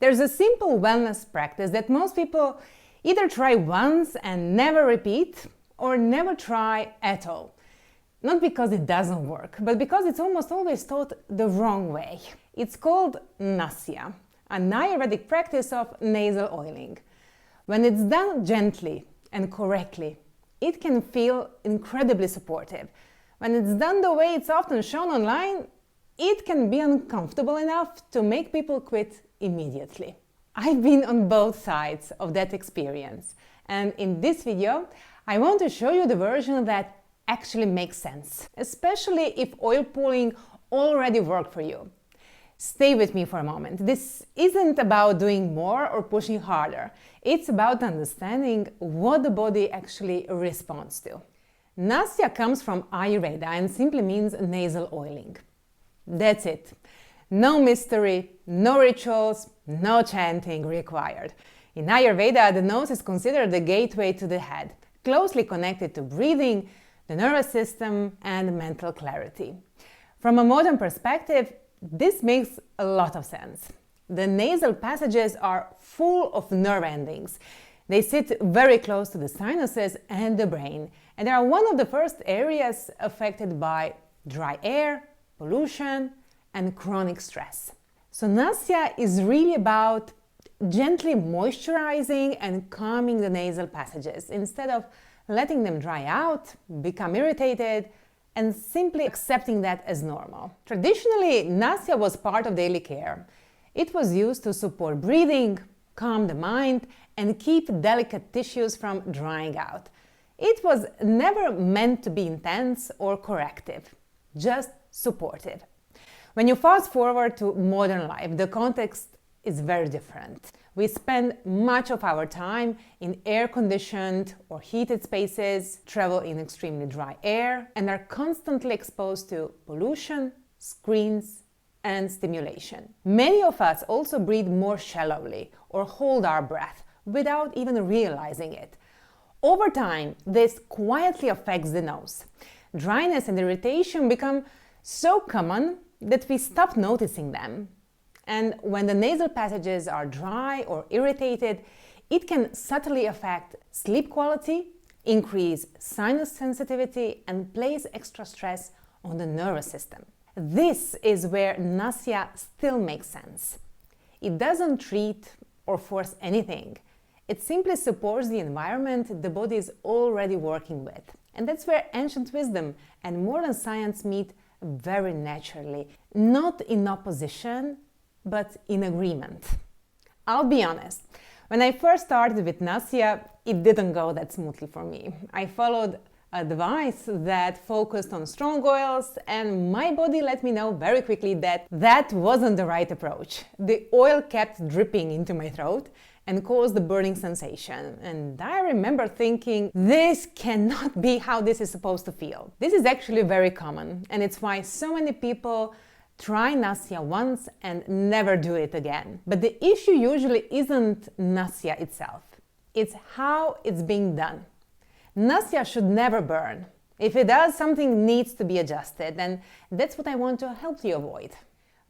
There's a simple wellness practice that most people either try once and never repeat, or never try at all. Not because it doesn't work, but because it's almost always taught the wrong way. It's called Nasya, an Ayurvedic practice of nasal oiling. When it's done gently and correctly, it can feel incredibly supportive. When it's done the way it's often shown online, it can be uncomfortable enough to make people quit immediately. I've been on both sides of that experience, and in this video, I want to show you the version that actually makes sense, especially if oil pulling already worked for you. Stay with me for a moment. This isn't about doing more or pushing harder. It's about understanding what the body actually responds to. Nasya comes from Ayurveda and simply means nasal oiling. That's it. No mystery, no rituals, no chanting required. In Ayurveda, the nose is considered the gateway to the head, closely connected to breathing, the nervous system, and mental clarity. From a modern perspective, this makes a lot of sense. The nasal passages are full of nerve endings. They sit very close to the sinuses and the brain, and they are one of the first areas affected by dry air, pollution, and chronic stress. So Nasya is really about gently moisturizing and calming the nasal passages instead of letting them dry out, become irritated, and simply accepting that as normal. Traditionally, Nasya was part of daily care. It was used to support breathing, calm the mind, and keep delicate tissues from drying out. It was never meant to be intense or corrective, just supportive. When you fast forward to modern life, the context is very different. We spend much of our time in air-conditioned or heated spaces, travel in extremely dry air, and are constantly exposed to pollution, screens, and stimulation. Many of us also breathe more shallowly or hold our breath without even realizing it. Over time, this quietly affects the nose. Dryness and irritation become so common that we stop noticing them. And when the nasal passages are dry or irritated, it can subtly affect sleep quality, increase sinus sensitivity, and place extra stress on the nervous system. This is where Nasya still makes sense. It doesn't treat or force anything. It simply supports the environment the body is already working with. And that's where ancient wisdom and modern science meet very naturally, not in opposition, but in agreement. I'll be honest, when I first started with Nasya, it didn't go that smoothly for me. I followed advice that focused on strong oils, and my body let me know very quickly that that wasn't the right approach. The oil kept dripping into my throat and caused a burning sensation. And I remember thinking, this cannot be how this is supposed to feel. This is actually very common, and it's why so many people try Nasya once and never do it again. But the issue usually isn't Nasya itself. It's how it's being done. Nasya should never burn. If it does, something needs to be adjusted, and that's what I want to help you avoid.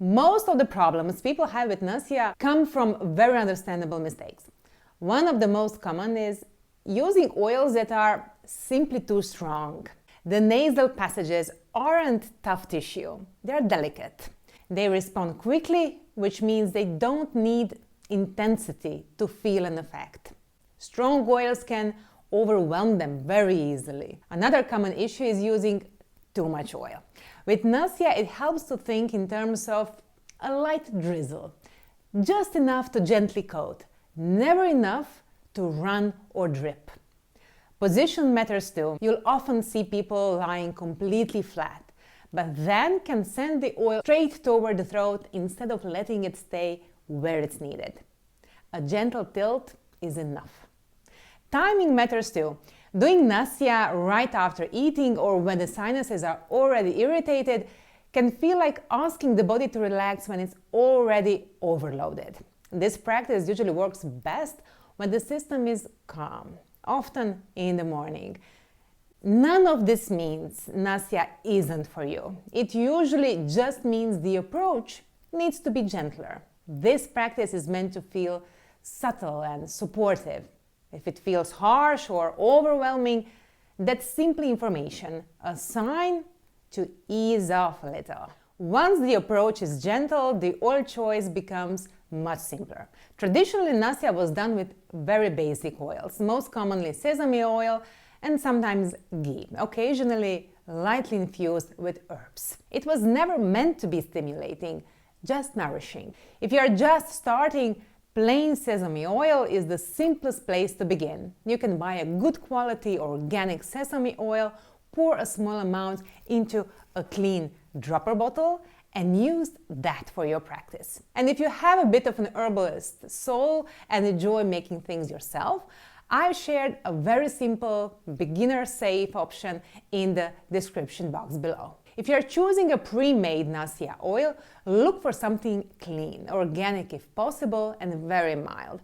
Most of the problems people have with Nasya come from very understandable mistakes. One of the most common is using oils that are simply too strong. The nasal passages aren't tough tissue, they're delicate. They respond quickly, which means they don't need intensity to feel an effect. Strong oils can overwhelm them very easily. Another common issue is using too much oil. With Nasya, it helps to think in terms of a light drizzle, just enough to gently coat, never enough to run or drip. Position matters too. You'll often see people lying completely flat, but then can send the oil straight toward the throat instead of letting it stay where it's needed. A gentle tilt is enough. Timing matters too. Doing Nasya right after eating or when the sinuses are already irritated can feel like asking the body to relax when it's already overloaded. This practice usually works best when the system is calm, often in the morning. None of this means Nasya isn't for you. It usually just means the approach needs to be gentler. This practice is meant to feel subtle and supportive. If it feels harsh or overwhelming, that's simply information, a sign to ease off a little. Once the approach is gentle, the oil choice becomes much simpler. Traditionally, Nasya was done with very basic oils, most commonly sesame oil and sometimes ghee, occasionally lightly infused with herbs. It was never meant to be stimulating, just nourishing. If you are just starting, plain sesame oil is the simplest place to begin. You can buy a good quality organic sesame oil, pour a small amount into a clean dropper bottle, and use that for your practice. And if you have a bit of an herbalist soul and enjoy making things yourself, I've shared a very simple, beginner-safe option in the description box below. If you're choosing a pre-made Nasya oil, look for something clean, organic if possible, and very mild.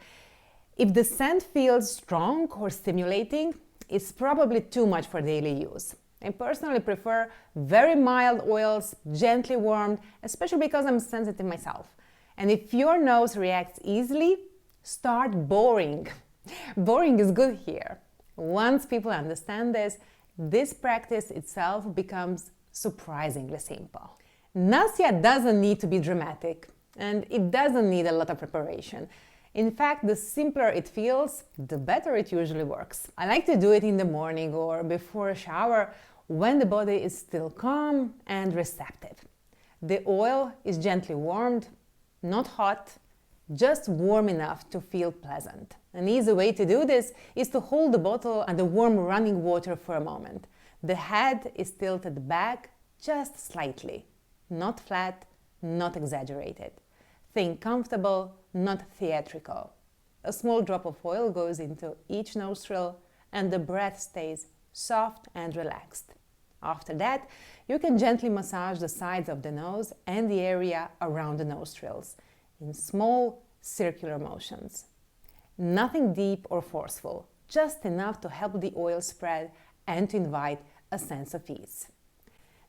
If the scent feels strong or stimulating, it's probably too much for daily use. I personally prefer very mild oils, gently warmed, especially because I'm sensitive myself. And if your nose reacts easily, start boring. Boring is good here. Once people understand this practice itself becomes surprisingly simple. Nasya doesn't need to be dramatic, and it doesn't need a lot of preparation. In fact, the simpler it feels, the better it usually works. I like to do it in the morning or before a shower when the body is still calm and receptive. The oil is gently warmed, not hot, just warm enough to feel pleasant. An easy way to do this is to hold the bottle under warm running water for a moment. The head is tilted back just slightly, not flat, not exaggerated. Think comfortable, not theatrical. A small drop of oil goes into each nostril and the breath stays soft and relaxed. After that, you can gently massage the sides of the nose and the area around the nostrils in small circular motions. Nothing deep or forceful, just enough to help the oil spread and to invite a sense of ease.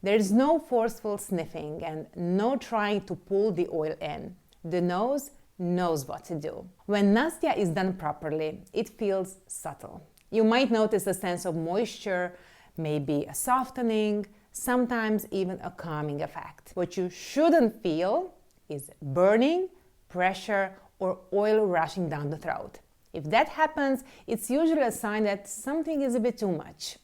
There is no forceful sniffing and no trying to pull the oil in. The nose knows what to do. When Nasya is done properly, it feels subtle. You might notice a sense of moisture, maybe a softening, sometimes even a calming effect. What you shouldn't feel is burning, pressure, or oil rushing down the throat. If that happens, it's usually a sign that something is a bit too much.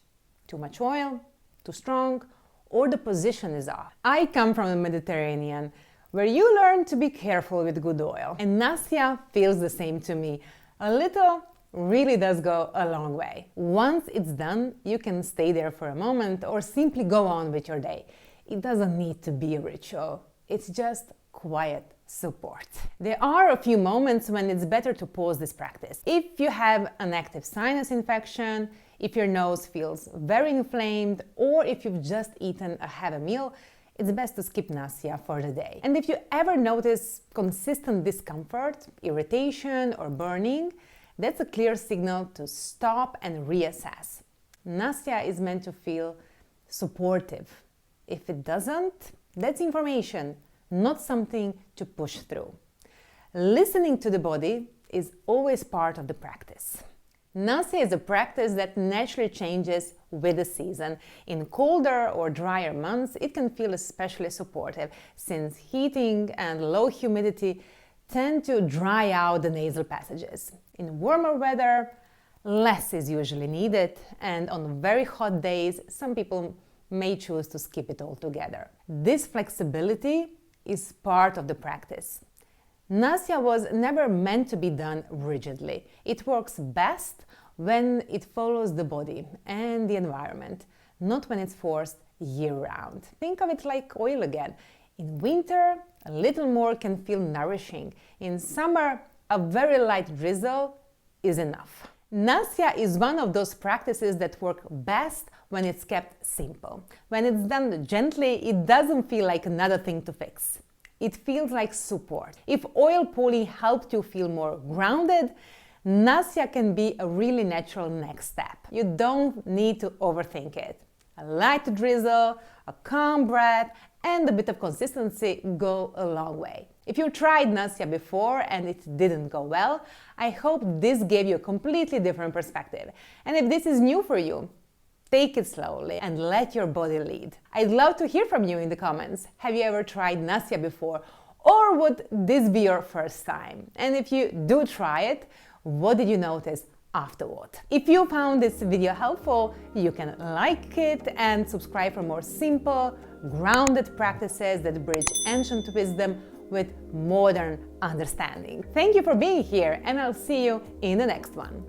Too much oil, too strong, or the position is off. I come from the Mediterranean, where you learn to be careful with good oil. And Nasya feels the same to me. A little really does go a long way. Once it's done, you can stay there for a moment or simply go on with your day. It doesn't need to be a ritual. It's just quiet support. There are a few moments when it's better to pause this practice. If you have an active sinus infection, if your nose feels very inflamed, or if you've just eaten a heavy meal, it's best to skip Nasya for the day. And if you ever notice consistent discomfort, irritation, or burning, that's a clear signal to stop and reassess. Nasya is meant to feel supportive. If it doesn't, that's information, not something to push through. Listening to the body is always part of the practice. Nasya is a practice that naturally changes with the season. In colder or drier months, it can feel especially supportive, since heating and low humidity tend to dry out the nasal passages. In warmer weather, less is usually needed, and on very hot days, some people may choose to skip it altogether. This flexibility is part of the practice. Nasya was never meant to be done rigidly. It works best when it follows the body and the environment, not when it's forced year-round. Think of it like oil again. In winter, a little more can feel nourishing. In summer, a very light drizzle is enough. Nasya is one of those practices that work best when it's kept simple. When it's done gently, it doesn't feel like another thing to fix. It feels like support. If oil pulling helped you feel more grounded, Nasya can be a really natural next step. You don't need to overthink it. A light drizzle, a calm breath, and a bit of consistency go a long way. If you tried Nasya before and it didn't go well, I hope this gave you a completely different perspective. And if this is new for you, take it slowly and let your body lead. I'd love to hear from you in the comments. Have you ever tried Nasya before? Or would this be your first time? And if you do try it, what did you notice afterward? If you found this video helpful, you can like it and subscribe for more simple, grounded practices that bridge ancient wisdom with modern understanding. Thank you for being here, and I'll see you in the next one.